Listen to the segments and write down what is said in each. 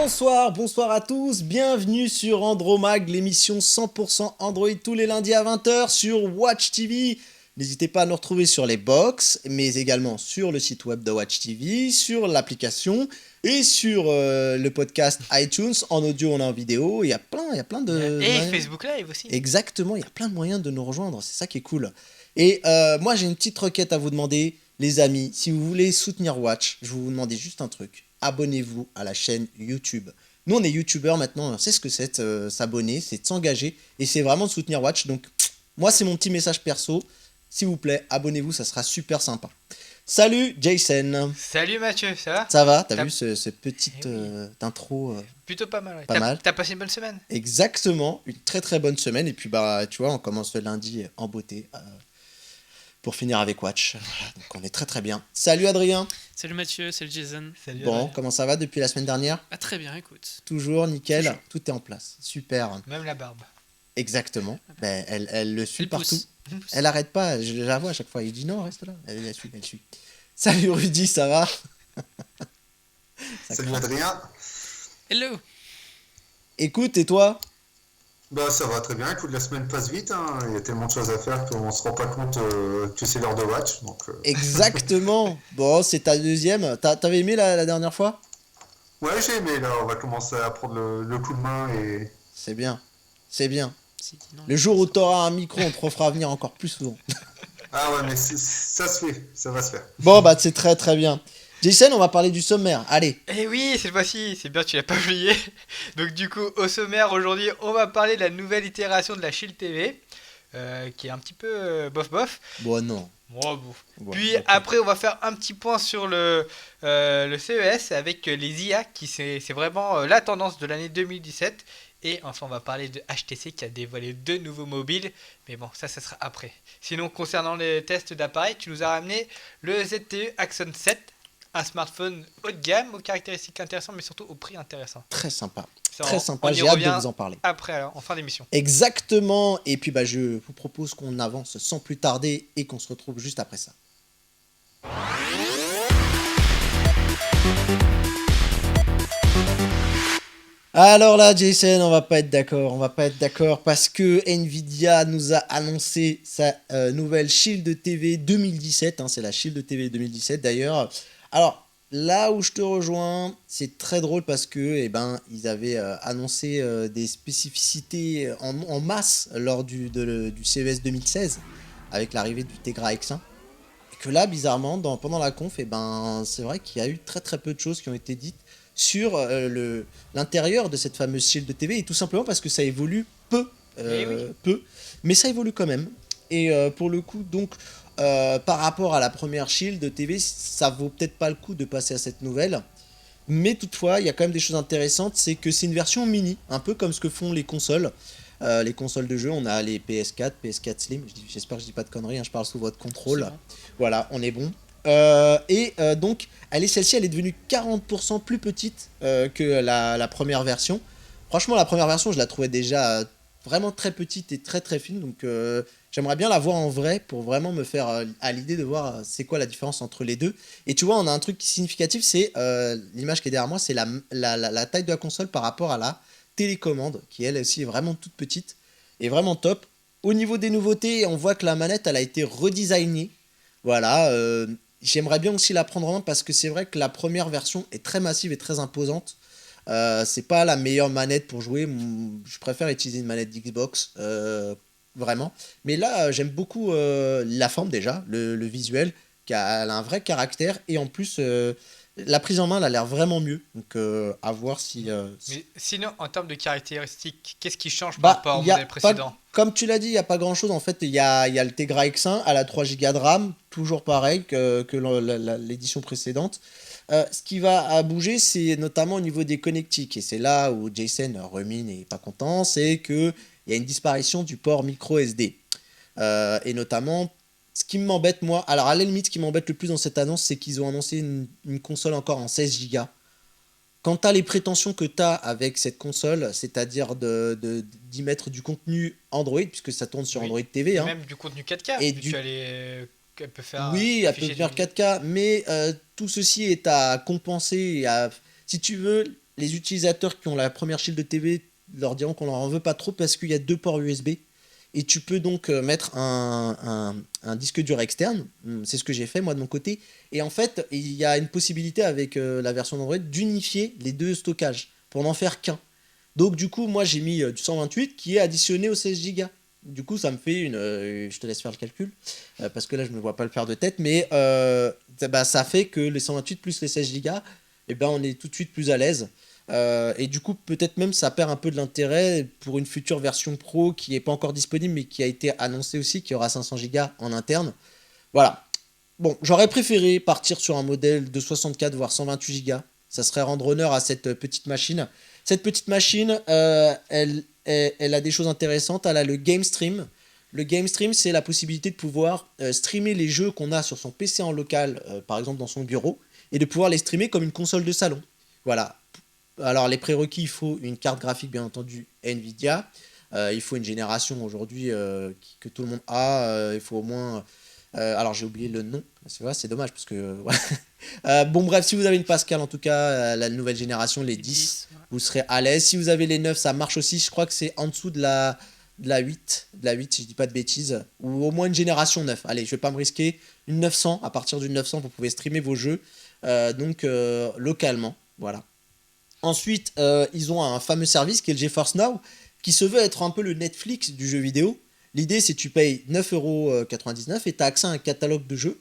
Bonsoir à tous, bienvenue sur Andromag, l'émission 100% Android tous les lundis à 20h sur Watch TV. N'hésitez pas à nous retrouver sur les box, mais également sur le site web de Watch TV, sur l'application et sur le podcast iTunes. En audio, on est en vidéo, il y a plein de... Et Facebook Live aussi. Exactement, il y a plein de moyens de nous rejoindre, c'est ça qui est cool. Et moi, j'ai une petite requête à vous demander, les amis. Si vous voulez soutenir Watch, je vais vous demander juste un truc. Abonnez-vous à la chaîne YouTube. Nous, on est youtubeurs maintenant, on sait ce que c'est de s'abonner, c'est de s'engager, et c'est vraiment de soutenir Watch. Donc, moi, c'est mon petit message perso. S'il vous plaît, abonnez-vous, ça sera super sympa. Salut Jason. Salut Mathieu, ça va? Ça va? T'as vu ce petite intro Plutôt pas mal. Ouais. Pas mal. T'as passé une bonne semaine? Exactement, une très très bonne semaine. Et puis, bah, tu vois, on commence le lundi en beauté pour finir avec Watch. Voilà, donc, on est très très bien. Salut Adrien. Salut Mathieu, salut Jason. Salut. Bon, Adrien. comment ça va depuis la semaine dernière? Ah très bien, écoute. Toujours nickel, Toujours. tout est en place. Super. Même la barbe. Exactement. Ben, elle le suit Elle partout. pousse. Elle arrête pas, je la vois à chaque fois. Il dit non, reste là. Elle suit. Salut Rudy, ça va? Ça Salut craque. Adrien. Hello. Écoute, et toi? Bah ça va très bien, écoute, la semaine passe vite, hein. Il y a tellement de choses à faire qu'on se rend pas compte que c'est l'heure de watch. Donc, Exactement. Bon, c'est ta deuxième. T'avais aimé la dernière fois? Ouais, j'ai aimé, là, on va commencer à prendre le coup de main et... C'est bien. C'est bien. Si, non, Le jour où t'auras un micro, on te refera venir encore plus souvent. Ah ouais, mais ça se fait, ça va se faire. Bon, bah, c'est très très bien. Jason, on va parler du sommaire. Allez. Eh oui, cette fois-ci, c'est bien, tu l'as pas oublié. Donc du coup, au sommaire aujourd'hui, on va parler de la nouvelle itération de la Shield TV, qui est un petit peu bof. Bon, non. Bon, bon. Bon, Puis ok. après, on va faire un petit point sur le CES avec les IA, qui c'est vraiment la tendance de l'année 2017. Et enfin, on va parler de HTC qui a dévoilé 2 nouveaux mobiles. Mais bon, ça sera après. Sinon, concernant les tests d'appareils, tu nous as ramené le ZTE Axon 7, un smartphone haut de gamme, aux caractéristiques intéressantes, mais surtout au prix intéressant. Très sympa. Ça, Très on sympa. y J'ai hâte de revient vous en parler. après, alors, en fin d'émission. Exactement. Et puis, bah, je vous propose qu'on avance sans plus tarder et qu'on se retrouve juste après ça. Alors là, Jason, on va pas être d'accord parce que Nvidia nous a annoncé sa nouvelle Shield TV 2017, hein, c'est la Shield TV 2017 d'ailleurs. Alors là où je te rejoins, c'est très drôle parce que ils avaient annoncé des spécificités en masse lors du CES 2016 avec l'arrivée du Tegra X1. Et que là, bizarrement, pendant la conf, c'est vrai qu'il y a eu très très peu de choses qui ont été dites sur l'intérieur de cette fameuse Shield TV, et tout simplement parce que ça évolue peu, mais ça évolue quand même. Et pour le coup, donc, par rapport à la première Shield TV, ça vaut peut-être pas le coup de passer à cette nouvelle. Mais toutefois, il y a quand même des choses intéressantes, c'est que c'est une version mini, un peu comme ce que font les consoles. Les consoles de jeu, on a les PS4, PS4 Slim, j'espère que je dis pas de conneries, hein, je parle sous votre contrôle. Bon. Voilà, on est bon. Donc, celle-ci, elle est devenue 40% plus petite que la première version. Franchement, la première version, je la trouvais déjà vraiment très petite et très très fine. Donc, j'aimerais bien la voir en vrai pour vraiment me faire à l'idée de voir c'est quoi la différence entre les deux. Et tu vois, on a un truc significatif, c'est l'image qui est derrière moi, c'est la taille de la console par rapport à la télécommande, qui elle aussi est vraiment toute petite et vraiment top. Au niveau des nouveautés, on voit que la manette, elle a été redesignée. Voilà, j'aimerais bien aussi la prendre en main parce que c'est vrai que la première version est très massive et très imposante. C'est pas la meilleure manette pour jouer. Je préfère utiliser une manette d'Xbox, vraiment. Mais là, j'aime beaucoup la forme déjà, le visuel, elle a un vrai caractère. Et en plus, la prise en main, elle a l'air vraiment mieux. Donc, à voir si... Mais sinon, en termes de caractéristiques, qu'est-ce qui change par Bah, rapport au y a modèle précédent? comme tu l'as dit, il n'y a pas grand chose. En fait, il y a le Tegra X1 à la 3 Go de RAM, toujours pareil que l'édition précédente. Ce qui va bouger, c'est notamment au niveau des connectiques. Et c'est là où Jason Remin n'est pas content, c'est qu'il y a une disparition du port micro SD. Et notamment, ce qui m'embête, moi, alors à la limite, ce qui m'embête le plus dans cette annonce, c'est qu'ils ont annoncé une console encore en 16 Go. Quand tu as les prétentions que tu as avec cette console, c'est-à-dire d'y mettre du contenu Android, puisque ça tourne sur Oui. Android TV, Et hein. même du contenu 4K, Et vu du- qu'elle peut faire Oui, elle peut afficher faire du... 4K, mais tout ceci est à compenser. Si tu veux, les utilisateurs qui ont la première Shield TV leur diront qu'on leur en veut pas trop parce qu'il y a 2 ports USB. Et tu peux donc mettre un disque dur externe. C'est ce que j'ai fait moi de mon côté. Et en fait, il y a une possibilité avec la version d'Android d'unifier les 2 stockages pour n'en faire qu'un. Donc du coup, moi j'ai mis du 128 qui est additionné au 16 Go. Du coup, ça me fait une... je te laisse faire le calcul, parce que là, je ne me vois pas le faire de tête, mais ça fait que les 128 plus les 16 Go, eh ben, on est tout de suite plus à l'aise. Et du coup, peut-être même ça perd un peu de l'intérêt pour une future version pro qui n'est pas encore disponible, mais qui a été annoncée aussi, qui aura 500 Go en interne. Voilà. Bon, j'aurais préféré partir sur un modèle de 64 voire 128 Go. Ça serait rendre honneur à cette petite machine. Cette petite machine, elle a des choses intéressantes. Elle a le Game Stream. Le Game Stream, c'est la possibilité de pouvoir streamer les jeux qu'on a sur son PC en local, par exemple dans son bureau, et de pouvoir les streamer comme une console de salon. Voilà. Alors les prérequis, il faut une carte graphique bien entendu Nvidia, il faut une génération aujourd'hui que tout le monde a, il faut au moins... alors j'ai oublié le nom, c'est vrai, c'est dommage parce que... bon bref, si vous avez une Pascal en tout cas, la nouvelle génération, les 10, vous serez à l'aise. Si vous avez les 9, ça marche aussi, je crois que c'est en dessous de la 8, si je dis pas de bêtises, ou au moins une génération 9. Allez, je vais pas me risquer, une 900, à partir d'une 900, vous pouvez streamer vos jeux, localement, voilà. Ensuite, ils ont un fameux service qui est le GeForce Now, qui se veut être un peu le Netflix du jeu vidéo. L'idée, c'est que tu payes 9,99€ et tu as accès à un catalogue de jeux.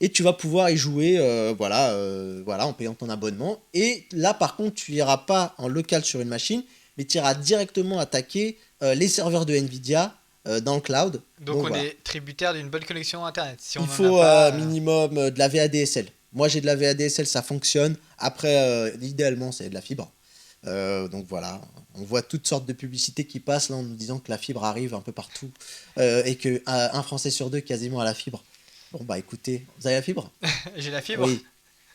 Et tu vas pouvoir y jouer en payant ton abonnement. Et là, par contre, tu n'iras pas en local sur une machine, mais tu iras directement attaquer les serveurs de Nvidia dans le cloud. Donc on voilà. est tributaire d'une bonne connexion Internet. Si on Il en faut a pas, minimum de la VADSL. Moi, j'ai de la VADSL, ça fonctionne. Après, idéalement, c'est de la fibre. Donc voilà, on voit toutes sortes de publicités qui passent là en nous disant que la fibre arrive un peu partout et que un Français sur 2 quasiment a la fibre. Bon bah écoutez, vous avez la fibre? j'ai la fibre. Oui.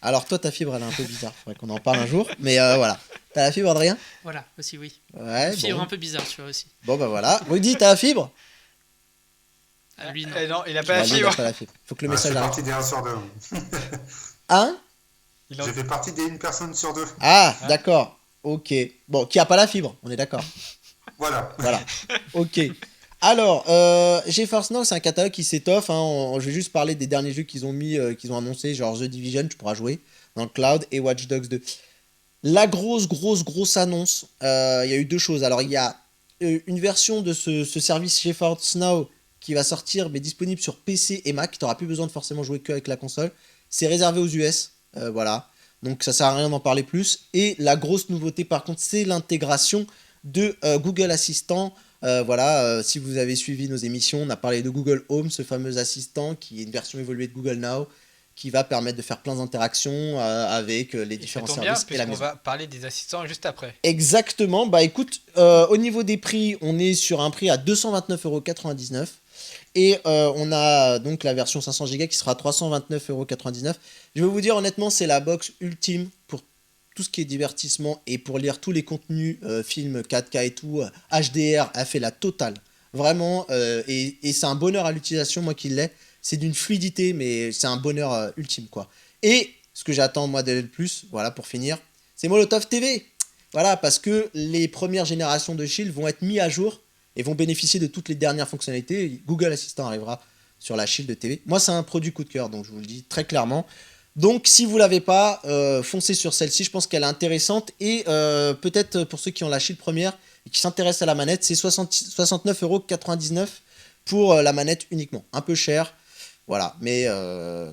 Alors toi ta fibre elle est un peu bizarre, faudrait qu'on en parle un jour, mais voilà. T'as la fibre Adrien? Voilà, aussi, oui. Ouais. Fibre Bon. un peu bizarre, tu vois, aussi. Bon bah voilà. Rudy, t'as la fibre? Ah, lui, non. Non, il a pas la Bah, lui, il fibre. a pas la fibre. Faut que le Je message fais arrive. partie des 1 sur 2. Hein? Il en- J'ai fait partie des 1 personne sur 2. Ah, d'accord. Ok. Bon, qui a pas la fibre, on est d'accord. Voilà. Voilà. Ok. Alors, GeForce Now, c'est un catalogue qui s'étoffe. Je vais juste parler des derniers jeux qu'ils ont mis, qu'ils ont annoncé, genre The Division, tu pourras jouer dans le cloud, et Watch Dogs 2. La grosse annonce, il y a eu 2 choses. Alors, il y a une version de ce service GeForce Now qui va sortir, mais disponible sur PC et Mac. Tu n'auras plus besoin de forcément jouer qu'avec la console. C'est réservé aux US, voilà. Donc, ça sert à rien d'en parler plus. Et la grosse nouveauté, par contre, c'est l'intégration de Google Assistant. Si vous avez suivi nos émissions, on a parlé de Google Home, ce fameux assistant qui est une version évoluée de Google Now, qui va permettre de faire plein d'interactions avec les Ça différents tombe bien, services et la puisqu'on maison. va parler des assistants juste après. Exactement, bah écoute, au niveau des prix, on est sur un prix à 229,99€. Et on a donc la version 500 Go qui sera à 329,99€. Je vais vous dire honnêtement, c'est la box ultime pour tout ce qui est divertissement et pour lire tous les contenus, films 4K et tout. HDR a fait la totale. Vraiment, et c'est un bonheur à l'utilisation, moi qui l'ai. C'est d'une fluidité, mais c'est un bonheur ultime, quoi. Et ce que j'attends, moi, de le plus, voilà, pour finir, c'est Molotov TV. Voilà, parce que les premières générations de Shield vont être mis à jour et vont bénéficier de toutes les dernières fonctionnalités. Google Assistant arrivera sur la Shield TV. Moi, c'est un produit coup de cœur, donc je vous le dis très clairement. Donc, si vous ne l'avez pas, foncez sur celle-ci. Je pense qu'elle est intéressante. Et peut-être pour ceux qui ont la Shield première et qui s'intéressent à la manette, c'est 69,99€ pour la manette uniquement. Un peu cher. Voilà, mais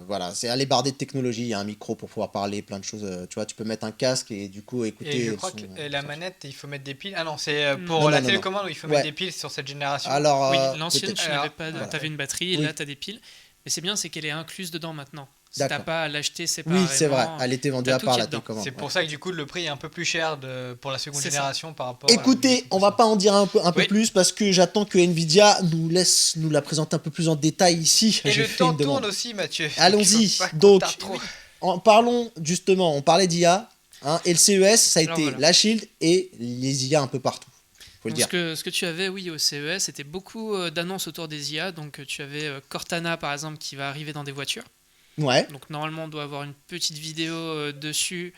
voilà, c'est aller barder de technologie. Il y a un micro pour pouvoir parler, plein de choses. Tu vois, tu peux mettre un casque et du coup écouter. Et je le crois son, que la manette, il faut mettre des piles. Ah non, c'est Non, pour la non. télécommande où il faut Ouais. mettre des piles sur cette génération. Alors, Oui, l'ancienne, peut-être. tu Alors, n'avais pas, voilà. t'avais une batterie, et Oui. là, t'as des piles. Mais c'est bien, c'est qu'elle est incluse dedans maintenant. Si t'as D'accord. pas à l'acheter séparément. Oui, c'est vrai. Elle était vendue t'as à tout part qui est la dedans. télécommande. C'est ouais. pour ça que du coup le prix est un peu plus cher pour la seconde C'est ça. génération par rapport à Écoutez, on va pas en dire un peu Oui. plus parce que j'attends que Nvidia nous la présente un peu plus en détail ici. Et J'ai le fait temps une demande. tourne aussi, Mathieu. Allons-y. Faut pas qu'on Donc, tarde trop. Parlons justement, on parlait d'IA, et le CES, ça a Alors, été voilà. la Shield et les IA un peu partout. Faut le Donc, dire. ce que tu avais, oui, au CES, c'était beaucoup d'annonces autour des IA. Donc, tu avais Cortana, par exemple, qui va arriver dans des voitures. Ouais. Donc, normalement, on doit avoir une petite vidéo dessus.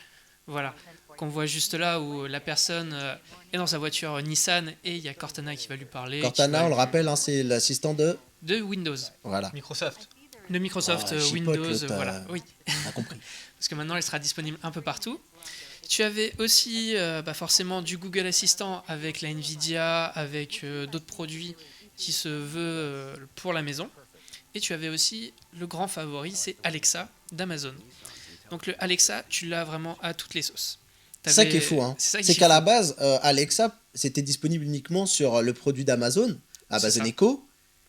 Voilà. qu'on voit juste là où la personne est dans sa voiture Nissan et il y a Cortana qui va lui parler. Cortana, on le rappelle, hein, c'est l'assistant de... De Windows. Voilà, Microsoft. De Microsoft chipote, Windows, l'autre, voilà. Oui. t'as compris. Parce que maintenant elle sera disponible un peu partout. Tu avais aussi forcément du Google Assistant avec la Nvidia, avec d'autres produits qui se veut pour la maison. Et tu avais aussi le grand favori, c'est Alexa d'Amazon. Donc le Alexa, tu l'as vraiment à toutes les sauces. C'est ça qui est fou, hein. C'est C'est qu'à la base, Alexa, c'était disponible uniquement sur le produit d'Amazon, C'est Amazon ça. Echo,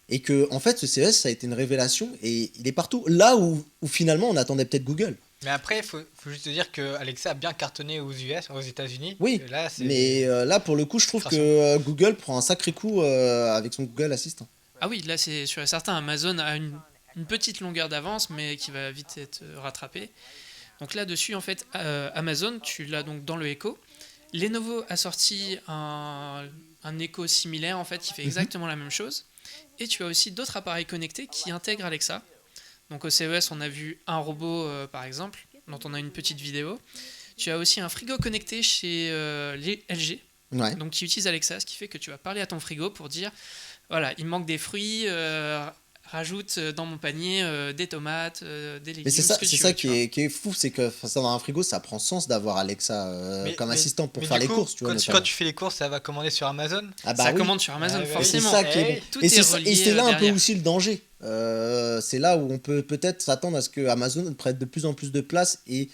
et que en fait, ce CES, ça a été une révélation, et il est partout. Là où finalement, on attendait peut-être Google. Mais après, faut juste te dire que Alexa a bien cartonné aux États-Unis. Oui, Et là, c'est... Mais là, pour le coup, je trouve que Google prend un sacré coup avec son Google Assistant. Ah oui, là c'est sûr et certain, Amazon a une petite longueur d'avance, mais qui va vite être rattrapée. Donc là-dessus, en fait, Amazon, tu l'as donc dans le Echo. Lenovo a sorti un Echo similaire, en fait, qui fait exactement la même chose. Et tu as aussi d'autres appareils connectés qui intègrent Alexa. Donc au CES, on a vu un robot, par exemple, dont on a une petite vidéo. Tu as aussi un frigo connecté chez les LG, Ouais. donc qui utilise Alexa, ce qui fait que tu vas parler à ton frigo pour dire, voilà, il me manque des fruits, rajoute dans mon panier des tomates, des légumes. Mais c'est ça, ce que c'est tu ça veux, tu vois. qui est fou, c'est que ça, dans un frigo, ça prend sens d'avoir Alexa comme assistant pour mais faire du les coup, courses, tu vois. quand notamment. tu fais les courses, ça va commander sur Amazon. Ah bah Ça oui. commande sur Amazon, Ouais, ouais, Et c'est forcément. ça qui est Eh, bon. tout Et est c'est ça- relié et c'est là un peu derrière. aussi le danger. C'est là où on peut peut-être s'attendre à ce que Amazon prenne de plus en plus de place. Et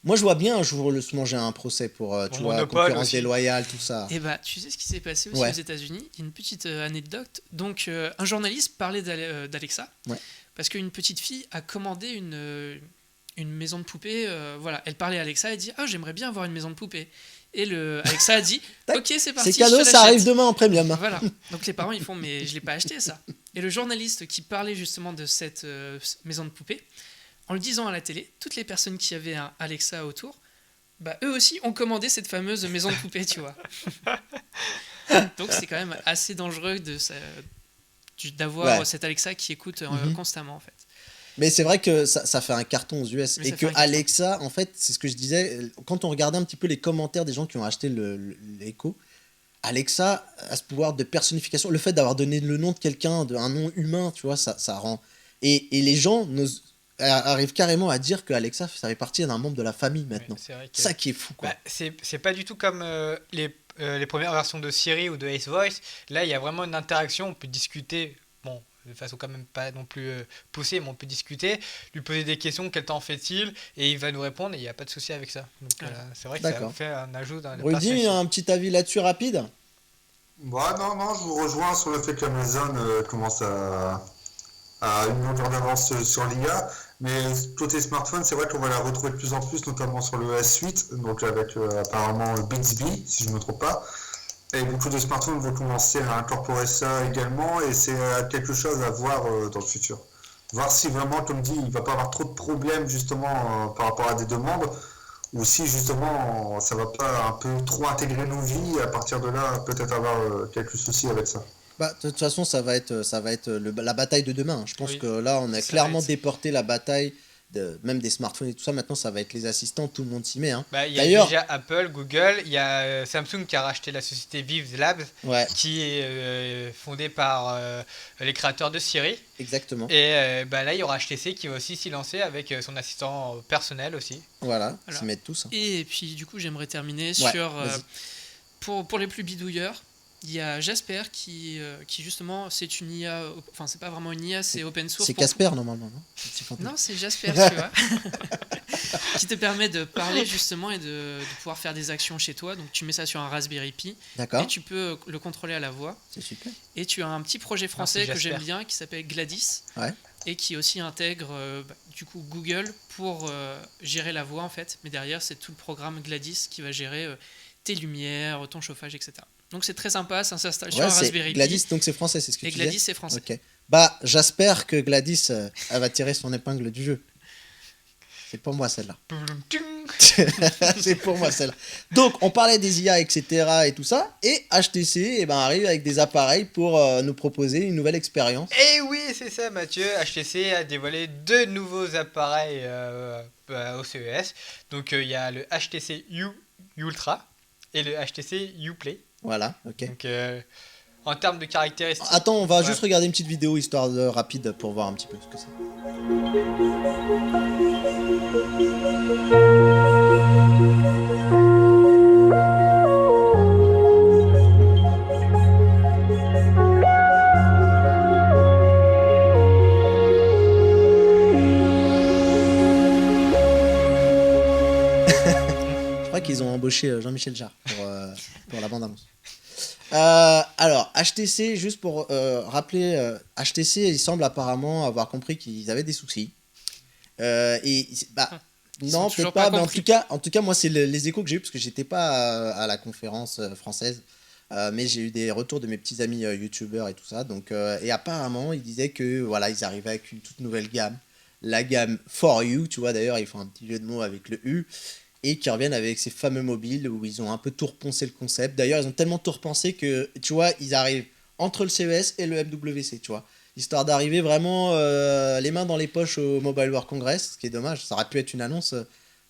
moi, je vois bien un jour se manger un procès pour, tu Pour vois, monopole concurrence aussi. déloyale, tout ça. Et bah, tu sais ce qui s'est passé aussi Ouais. aux États-Unis. Il y a une petite anecdote. Donc, un journaliste parlait d'Alexa Ouais. parce qu'une petite fille a commandé une maison de poupée. Voilà, elle parlait à Alexa et dit, ah, j'aimerais bien avoir une maison de poupée. Et le Alexa a dit, Tac. ok, c'est parti. C'est cadeau, je te ça arrive l'achète. demain en premium. Voilà. Donc les parents ils font mais je l'ai pas acheté ça. Et le journaliste qui parlait justement de cette maison de poupée, en le disant à la télé, toutes les personnes qui avaient un Alexa autour, bah eux aussi ont commandé cette fameuse maison de poupée, tu vois. Donc c'est quand même assez dangereux d'avoir Ouais. cet Alexa qui écoute Mhm. constamment en fait. Mais c'est vrai que ça fait un carton aux US. Mais Et ça que fait un carton. Alexa, en fait, c'est ce que je disais, quand on regardait un petit peu les commentaires des gens qui ont acheté l'Echo, Alexa a ce pouvoir de personnification. Le fait d'avoir donné le nom de quelqu'un, un nom humain, tu vois, ça rend. Et les gens arrivent carrément à dire que Alexa, ça fait partie d'un membre de la famille maintenant. Ouais, c'est vrai que... Ça qui est fou, quoi. Bah, c'est pas du tout comme les premières versions de Siri ou de Ace Voice. Là, il y a vraiment une interaction, on peut discuter, bon, de façon quand même pas non plus poussée, mais on peut discuter, lui poser des questions, quel temps fait-il, et il va nous répondre, et il n'y a pas de souci avec ça. Donc c'est vrai que ça D'accord. fait un ajout d'un Rudy, un petit avis là-dessus rapide? Bah, non, je vous rejoins sur le fait qu'Amazon commence à une longueur d'avance sur l'IA. Mais côté smartphone, c'est vrai qu'on va la retrouver de plus en plus, notamment sur le S8, donc avec apparemment Bixby, si je ne me trompe pas. Et beaucoup de smartphones vont commencer à incorporer ça également, et c'est quelque chose à voir dans le futur. Voir si vraiment, comme dit, il ne va pas avoir trop de problèmes justement par rapport à des demandes, ou si justement ça va pas un peu trop intégrer nos vies, et à partir de là, peut-être avoir quelques soucis avec ça. Bah, de toute façon, ça va être la bataille de demain, hein. Je pense Oui. que là, on a Ça clairement va être- déporté la bataille, même des smartphones et tout ça. Maintenant, ça va être les assistants, tout le monde s'y met, hein. Bah, il y a D'ailleurs, déjà Apple, Google, il y a Samsung qui a racheté la société Vive Labs, ouais, qui est fondée par les créateurs de Siri. exactement. Et bah, là, il y aura HTC qui va aussi s'y lancer avec son assistant personnel aussi. Voilà, Voilà. s'y mettent tous, hein. Et puis du coup j'aimerais terminer Ouais, sur vas-y. pour les plus bidouilleurs. Il y a Jasper qui justement c'est une IA, enfin c'est pas vraiment une IA, c'est open source. C'est pour- Casper, normalement, non? Le petit fantôme. Non, c'est Jasper, tu vois. Qui te permet de parler justement et de pouvoir faire des actions chez toi. Donc tu mets ça sur un Raspberry Pi D'accord, et tu peux le contrôler à la voix. c'est super. Et tu as un petit projet français Merci, que j'aime Jasper. bien qui s'appelle Gladys. Ouais. Et qui aussi intègre du coup Google pour gérer la voix en fait. Mais derrière, c'est tout le programme Gladys qui va gérer tes lumières, ton chauffage, etc. Donc c'est très sympa, ça s'installe sur Ouais, un c'est Raspberry Gladys, Pi. donc c'est français, c'est ce que Et tu Gladys, disais? c'est français. Ok. Bah, j'espère que Gladys, elle va tirer son épingle du jeu. C'est pour moi, celle-là. C'est pour moi, celle-là. Donc, on parlait des IA, etc. et tout ça. Et HTC eh ben, arrive avec des appareils pour nous proposer une nouvelle expérience. Et oui, c'est ça, Mathieu. HTC a dévoilé 2 nouveaux appareils au CES. Donc il y a le HTC Ultra et le HTC Uplay. Voilà, ok. Donc, en termes de caractéristiques. Attends, on va Ouais. juste regarder une petite vidéo histoire de rapide pour voir un petit peu ce que c'est. Je crois qu'ils ont embauché Jean-Michel Jarre pour la bande-annonce. Alors, HTC, juste pour rappeler, HTC, il semble apparemment avoir compris qu'ils avaient des soucis. Bah, Ils non, ont toujours peut-être pas, pas mais compris. en tout cas, moi, c'est les échos que j'ai eu parce que j'étais pas à la conférence française. Mais j'ai eu des retours de mes petits amis youtubeurs et tout ça. Donc, et apparemment, ils disaient que voilà, ils arrivaient avec une toute nouvelle gamme. La gamme For You, tu vois, d'ailleurs, ils font un petit jeu de mots avec le U. Et qui reviennent avec ces fameux mobiles où ils ont un peu tout repensé le concept. D'ailleurs, ils ont tellement tout repensé que, tu vois, ils arrivent entre le CES et le MWC, tu vois. Histoire d'arriver vraiment les mains dans les poches au Mobile World Congress, ce qui est dommage. Ça aurait pu être une annonce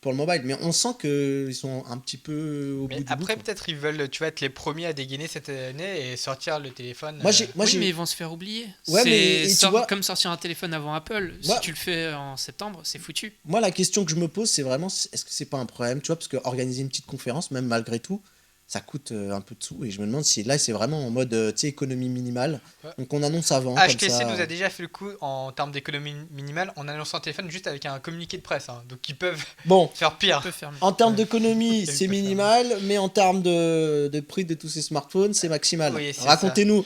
pour le mobile. Mais on sent qu'ils sont un petit peu au Mais bout du après, bout, quoi. peut-être ils veulent, tu vois, être les premiers à dégainer cette année et sortir le téléphone. Moi, j'ai Oui, mais ils vont se faire oublier. Ouais, C'est mais tu vois- comme sortir un téléphone avant Apple. Moi- Si tu le fais en septembre, c'est foutu. Moi, la question que je me pose, c'est vraiment, est-ce que c'est pas un problème, tu vois, parce que organiser une petite conférence, même malgré tout, ça coûte un peu de sous, et je me demande si là, c'est vraiment en mode, tu sais, économie minimale. Ouais. Donc on annonce avant, comme HTC ça. nous a déjà fait le coup en termes d'économie minimale en annonçant un téléphone juste avec un communiqué de presse. Hein. Donc ils peuvent Bon, faire On pire. peut faire mieux. en termes d'économie, C'est c'est pas minimal, mais en termes de prix de tous ces smartphones, c'est maximal. Oui, c'est Racontez-nous,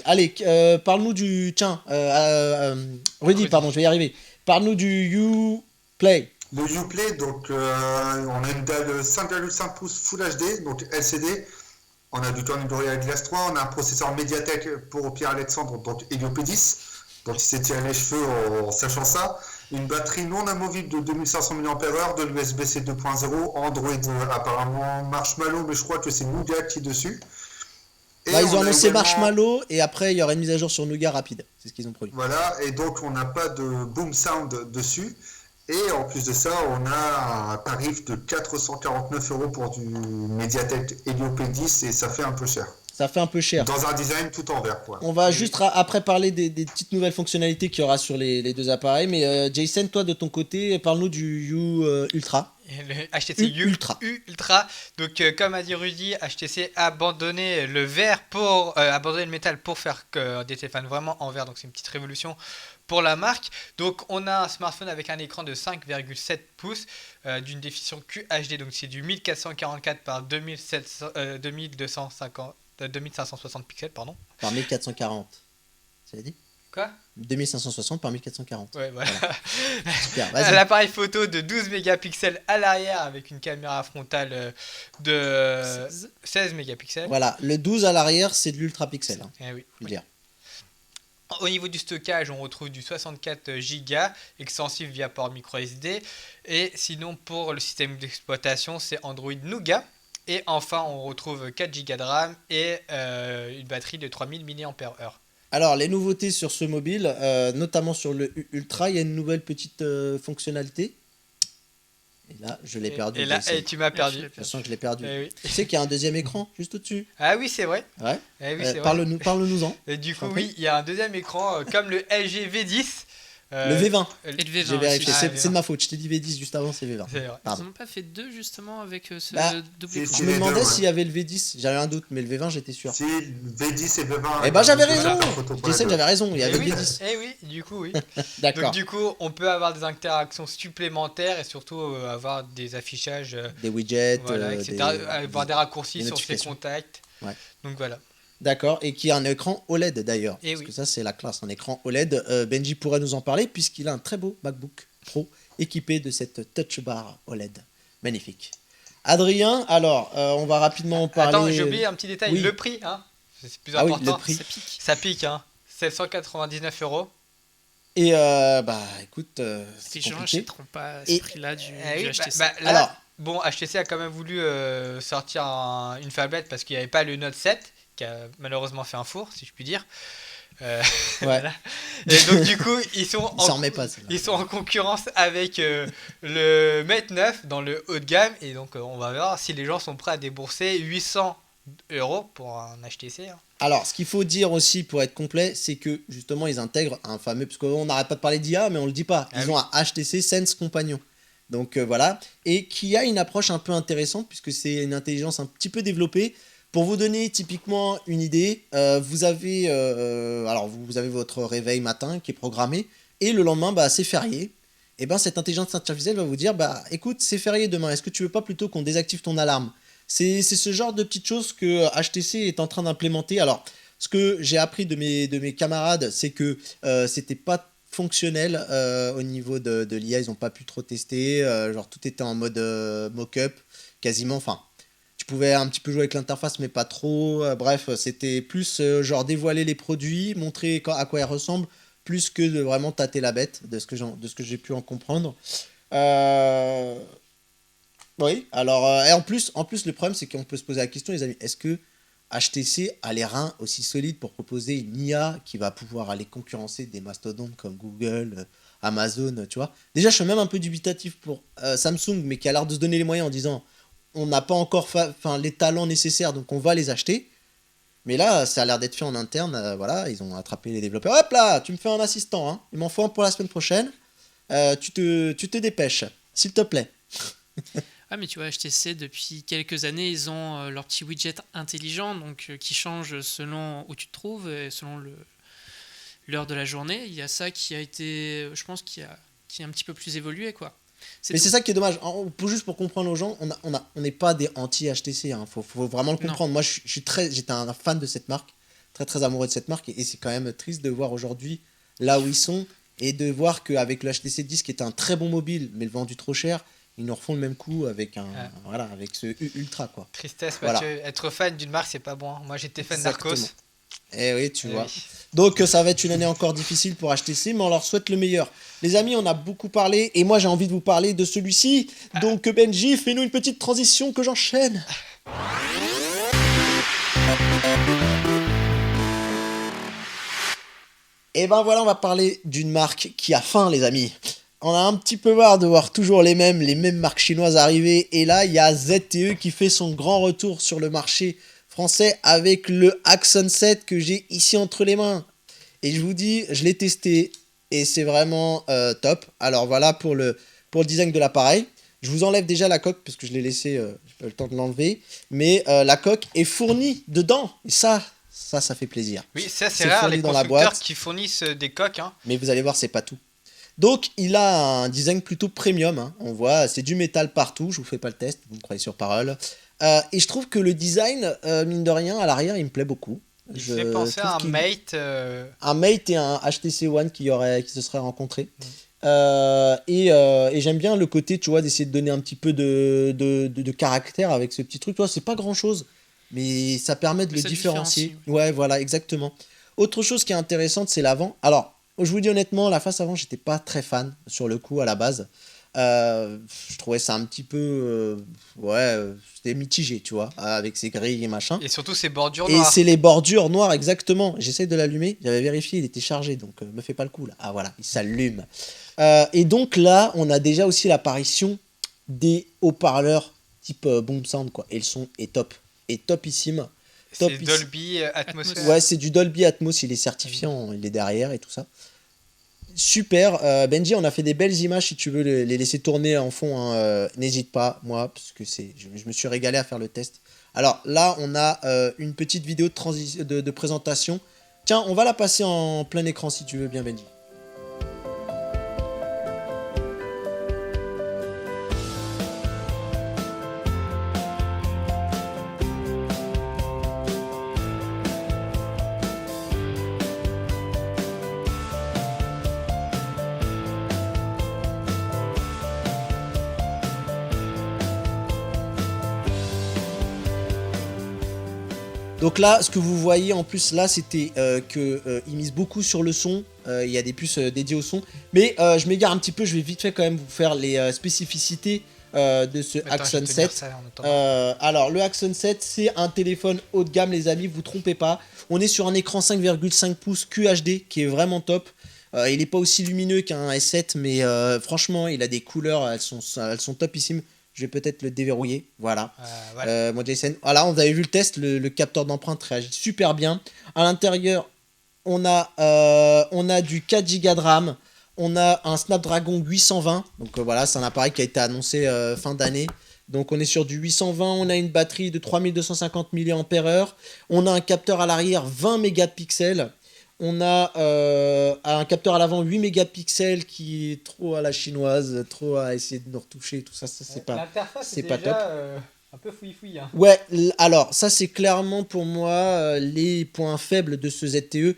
allez, parle-nous du, tiens, Rudy, Rudy. pardon, je vais y arriver. Parle-nous du Uplay. Le Uplay, donc on a une dalle 5,5 pouces Full HD, donc LCD. On a du tournure Gorilla Glass 3, on a un processeur Mediatek pour Pierre-Alexandre, donc Helio P10. Donc il s'est tiré les cheveux en sachant ça. Une batterie non amovible de 2500 mAh, de l'USB-C 2.0, Android apparemment Marshmallow, mais je crois que c'est Nougat qui est dessus. Et Là, ils ont on a annoncé également- Marshmallow, et après, il y aura une mise à jour sur Nougat rapide. C'est ce qu'ils ont produit. Voilà, et donc on n'a pas de boom sound dessus. Et en plus de ça, on a un tarif de 449 € pour du Mediatek Helio P10 et ça fait un peu cher. Ça fait un peu cher. Dans un design tout en vert, quoi. On va juste après parler des petites nouvelles fonctionnalités qu'il y aura sur les deux appareils. Mais Jason, toi de ton côté, parle-nous du U Ultra. Et le HTC Ultra. Ultra. Donc, comme a dit Rudy, HTC a abandonné le verre pour abandonné le métal pour faire des téléphones vraiment en verre. Donc, c'est une petite révolution pour la marque. Donc, on a un smartphone avec un écran de 5,7 pouces d'une définition QHD. Donc, c'est du 1444 par 2560 pixels, pardon. Par 1440. Ça l'a dit Quoi 2560 par 1440. Ouais, voilà. Super, vas-y. L'appareil photo de 12 mégapixels à l'arrière avec une caméra frontale de 16 mégapixels. Voilà, le 12 à l'arrière, c'est de l'ultra pixel, hein, Eh oui. faut le dire. Au niveau du stockage, on retrouve du 64 Go extensif via port micro SD. Et sinon, pour le système d'exploitation, c'est Android Nougat. Et enfin, on retrouve 4 Go de RAM et une batterie de 3000 mAh. Alors, les nouveautés sur ce mobile, notamment sur le Ultra, il y a une nouvelle petite fonctionnalité. Et là, je l'ai perdu. Et là, Jason. tu m'as perdu. Je sens que je l'ai perdu. Eh oui. Tu sais qu'il y a un deuxième écran juste au-dessus. Ah oui, c'est vrai. Ouais. Eh oui, c'est vrai. Parle-nous-en. Et du coup, T'en oui, il y a un deuxième écran comme le LG V10. Le V20. Et le V20 J'ai vérifié. aussi. Ah, C'est de ma faute. Je t'ai dit V10 juste avant, c'est V20. C'est vrai. Ils Pardon. n'ont pas fait deux justement avec ce Bah, double c'est- écran. Je me les demandais deux, ouais. s'il y avait le V10. J'avais un doute, mais le V20, j'étais sûr. Si V10 et V20. Eh ben, j'avais voilà, raison. la photo pour les Jason, deux. j'avais raison. Il y avait Eh le oui, V10. eh oui, du coup, oui. D'accord. Donc, du coup, on peut avoir des interactions supplémentaires et surtout avoir des affichages, Des widgets, voilà, etc. Avoir des raccourcis des sur ses notifications. contacts. Ouais. Donc, voilà. D'accord, et qui a un écran OLED d'ailleurs. Eh Parce oui. que ça, c'est la classe, un écran OLED. Benji pourrait nous en parler puisqu'il a un très beau MacBook Pro équipé de cette Touch Bar OLED. Magnifique. Adrien, alors, on va rapidement en parler. Attends, j'ai oublié un petit détail. Oui. Le prix, hein. C'est plus Ah oui, important. le prix. Ça pique. Ça pique, hein. 799 €. Et bah, écoute, c'est Les gens compliqué. n'achèteront pas à ce Et- prix-là du Eh oui, HTC. bah, là, Alors, bon, HTC a quand même voulu sortir une phablette parce qu'il n'y avait pas le Note 7, qui a malheureusement fait un four, si je puis dire. Voilà. Et donc du coup, Il s'en remet pas, celle-là. ils sont en concurrence avec le Mate 9 dans le haut de gamme. Et donc on va voir si les gens sont prêts à débourser 800 € pour un HTC. Hein. Alors, ce qu'il faut dire aussi pour être complet, c'est que justement, ils intègrent un fameux. Parce qu'on n'arrête pas de parler d'IA, mais on le dit pas. Ils Ah ont un HTC Sense Compagnon. Donc voilà. Et qui a une approche un peu intéressante, puisque c'est une intelligence un petit peu développée. Pour vous donner typiquement une idée, vous avez votre réveil matin qui est programmé, et le lendemain, bah, c'est férié. Et ben cette intelligence artificielle va vous dire, bah écoute, c'est férié demain, est-ce que tu veux pas plutôt qu'on désactive ton alarme? C'est ce genre de petites choses que HTC est en train d'implémenter. Alors, ce que j'ai appris de mes camarades, c'est que c'était pas fonctionnel au niveau de l'IA, ils n'ont pas pu trop tester, genre tout était en mode mock-up, quasiment, enfin, tu pouvais un petit peu jouer avec l'interface, mais pas trop, bref, c'était plus genre dévoiler les produits, montrer à quoi ils ressemblent, plus que de vraiment tâter la bête, de ce que j'ai pu en comprendre. Euh, oui, alors, et en plus, le problème, c'est qu'on peut se poser la question, les amis, est-ce que HTC a les reins aussi solides pour proposer une IA qui va pouvoir aller concurrencer des mastodontes comme Google, Amazon, tu vois? Déjà, je suis même un peu dubitatif pour Samsung, mais qui a l'air de se donner les moyens en disant on n'a pas encore les talents nécessaires, donc on va les acheter. Mais là, ça a l'air d'être fait en interne, voilà, ils ont attrapé les développeurs. Hop là, tu me fais un assistant, hein. Il m'en faut un pour la semaine prochaine. Tu te dépêches, s'il te plaît. Ah, mais tu vois, HTC, depuis quelques années, ils ont leur petit widget intelligent, donc qui change selon où tu te trouves et selon l'heure de la journée. Il y a ça qui a été, je pense, qui est un petit peu plus évolué, quoi. Mais tout. c'est ça qui est dommage. Juste pour comprendre aux gens, on n'est pas des anti-HTC. Hein. Faut vraiment le comprendre. Moi, j'étais un fan de cette marque, très très amoureux de cette marque, et c'est quand même triste de voir aujourd'hui là où ils sont et de voir qu'avec le HTC 10, qui est un très bon mobile, mais le vendu trop cher, ils nous refont le même coup avec avec ce Ultra, quoi. Tristesse, Voilà. Mathieu. Être fan d'une marque, c'est pas bon. Hein. Moi, j'étais fan Exactement. d'Arcos. Eh oui, tu vois. Oui. Donc ça va être une année encore difficile pour HTC, mais on leur souhaite le meilleur. Les amis, on a beaucoup parlé, et moi j'ai envie de vous parler de celui-ci. Donc Benji, fais-nous une petite transition que j'enchaîne. Et ben voilà, on va parler d'une marque qui a faim, les amis. On a un petit peu marre de voir toujours les mêmes marques chinoises arriver, et là il y a ZTE qui fait son grand retour sur le marché français avec le Axon 7 que j'ai ici entre les mains. Et je vous dis, je l'ai testé et c'est vraiment top. Alors voilà pour le design de l'appareil. Je vous enlève déjà la coque parce que je l'ai laissé, j'ai pas eu le temps de l'enlever. Mais la coque est fournie dedans. Et ça fait plaisir. Oui, ça c'est rare, fourni les dans la constructeurs boîte. qui fournissent des coques. Hein. Mais vous allez voir, c'est pas tout. Donc il a un design plutôt premium. Hein. On voit, c'est du métal partout. Je vous fais pas le test, vous me croyez sur parole. Et je trouve que le design, mine de rien, à l'arrière, il me plaît beaucoup. Il fait penser à un Mate. Un Mate et un HTC One qui se seraient rencontrés. Et j'aime bien le côté, tu vois, d'essayer de donner un petit peu de caractère avec ce petit truc. Tu vois, c'est pas grand chose, mais ça permet de le Ça différencier. différencie, Ouais, voilà, exactement. Autre chose qui est intéressante, c'est l'avant. Alors, je vous dis honnêtement, la face avant, j'étais pas très fan sur le coup à la base. Je trouvais ça un petit peu c'était mitigé, tu vois, avec ses grilles et machin. Et surtout ces bordures Et noires. c'est les bordures noires, exactement. J'essaie de l'allumer, j'avais vérifié, il était chargé, donc me fais pas le coup là. Ah voilà, il s'allume. Et donc là, on a déjà aussi l'apparition des haut-parleurs type Boom Sound, quoi. Et le son est top, est topissime. C'est Dolby Atmos. Ouais, c'est du Dolby Atmos, il est certifié, il est derrière et tout ça. Super, Benji, on a fait des belles images, si tu veux les laisser tourner en fond, hein, n'hésite pas, moi, parce que je me suis régalé à faire le test. Alors là, on a une petite vidéo de présentation. Tiens, on va la passer en plein écran si tu veux bien, Benji. Donc là, ce que vous voyez en plus là, c'était qu'ils misent beaucoup sur le son. Il y a des puces dédiées au son. Mais je m'égare un petit peu, je vais vite fait quand même vous faire les spécificités de ce Attends, je vais Axon te 7. dire ça en attendant. Alors, le Axon 7, c'est un téléphone haut de gamme, les amis, vous trompez pas. On est sur un écran 5,5 pouces QHD qui est vraiment top. Il n'est pas aussi lumineux qu'un S7, mais franchement, il a des couleurs, elles sont topissimes. Je vais peut-être le déverrouiller. Voilà. Voilà. Moi, Jason. Voilà, on avait vu le test, le capteur d'empreinte réagit super bien. À l'intérieur, on a du 4 Go de RAM. On a un Snapdragon 820. Donc voilà, c'est un appareil qui a été annoncé fin d'année. Donc on est sur du 820. On a une batterie de 3250 mAh. On a un capteur à l'arrière 20 mégapixels. On a un capteur à l'avant 8 mégapixels qui est trop à la chinoise, trop à essayer de nous retoucher, tout ça, c'est pas... L'interface c'est est pas déjà un peu fouillis. Hein. Ouais, alors ça c'est clairement pour moi les points faibles de ce ZTE.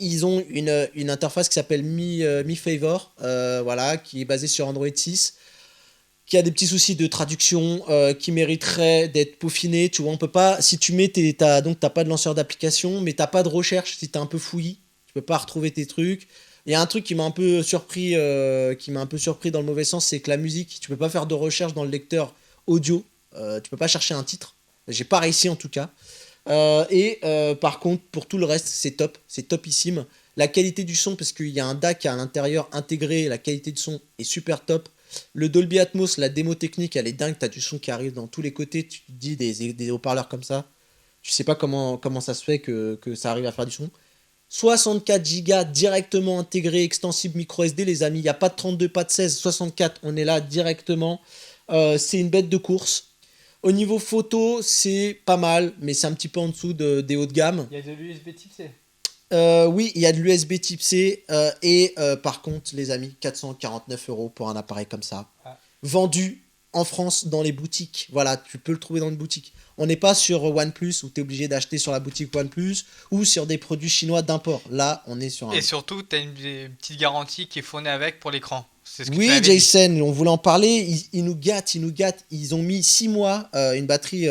Ils ont une interface qui s'appelle Mi Favor, voilà, qui est basée sur Android 6, qui a des petits soucis de traduction, qui mériterait d'être peaufiné. Tu vois, on peut pas, si tu mets t'as pas de lanceur d'application, mais t'as pas de recherche si t'es un peu fouillis, tu peux pas retrouver tes trucs. Il y a un truc qui m'a un peu surpris, dans le mauvais sens, c'est que la musique, tu peux pas faire de recherche dans le lecteur audio, tu peux pas chercher un titre. J'ai pas réussi en tout cas. Par contre, pour tout le reste, c'est top, c'est topissime. La qualité du son, parce qu'il y a un DAC à l'intérieur intégré, la qualité du son est super top. Le Dolby Atmos, la démo technique, elle est dingue, t'as du son qui arrive dans tous les côtés, tu te dis des haut-parleurs comme ça. Tu sais pas comment ça se fait que ça arrive à faire du son. 64 Go directement intégré, extensible micro SD, les amis. Il n'y a pas de 32, pas de 16, 64, on est là directement. C'est une bête de course. Au niveau photo, c'est pas mal, mais c'est un petit peu en dessous des hauts de gamme. Il y a de l'USB type C. Oui, il y a de l'USB type C. Par contre, les amis, 449 € pour un appareil comme ça. Ah. Vendu en France dans les boutiques. Voilà, tu peux le trouver dans une boutique. On n'est pas sur OnePlus où tu es obligé d'acheter sur la boutique OnePlus ou sur des produits chinois d'import. Là, on est sur un... Et surtout, tu as une petite garantie qui est fournie avec pour l'écran. C'est ce que tu Oui, m'avais dit. Jason, on voulait en parler. Ils nous gâtent. Ils ont mis 6 mois, une batterie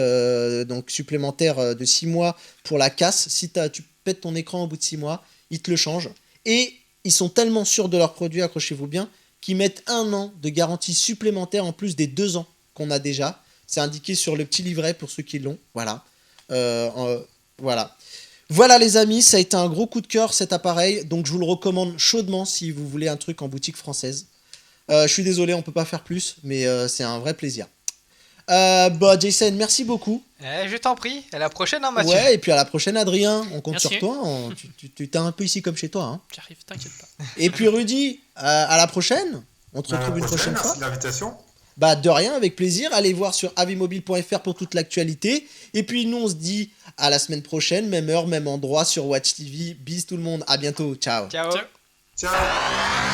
donc supplémentaire de 6 mois pour la casse. Si tu pètes ton écran au bout de 6 mois, ils te le changent. Et ils sont tellement sûrs de leurs produits, accrochez-vous bien, qu'ils mettent 1 an de garantie supplémentaire en plus des 2 ans qu'on a déjà. C'est indiqué sur le petit livret pour ceux qui l'ont. Voilà. Voilà. Voilà les amis, ça a été un gros coup de cœur cet appareil. Donc je vous le recommande chaudement si vous voulez un truc en boutique française. Je suis désolé, on peut pas faire plus, mais c'est un vrai plaisir. Jason, merci beaucoup. Je t'en prie, à la prochaine, hein, Mathieu. Ouais, et puis à la prochaine, Adrien. On compte Merci. sur toi. Tu t'es un peu ici comme chez toi. Hein. J'arrive, t'inquiète pas. Et puis Rudy, à la prochaine. On te retrouve une prochaine merci fois. de l'invitation. De rien, avec plaisir. Allez voir sur avimobile.fr pour toute l'actualité. Et puis nous, on se dit à la semaine prochaine, même heure, même endroit sur Watch TV. Bis tout le monde, à bientôt. Ciao. Ciao. Ciao. Ciao.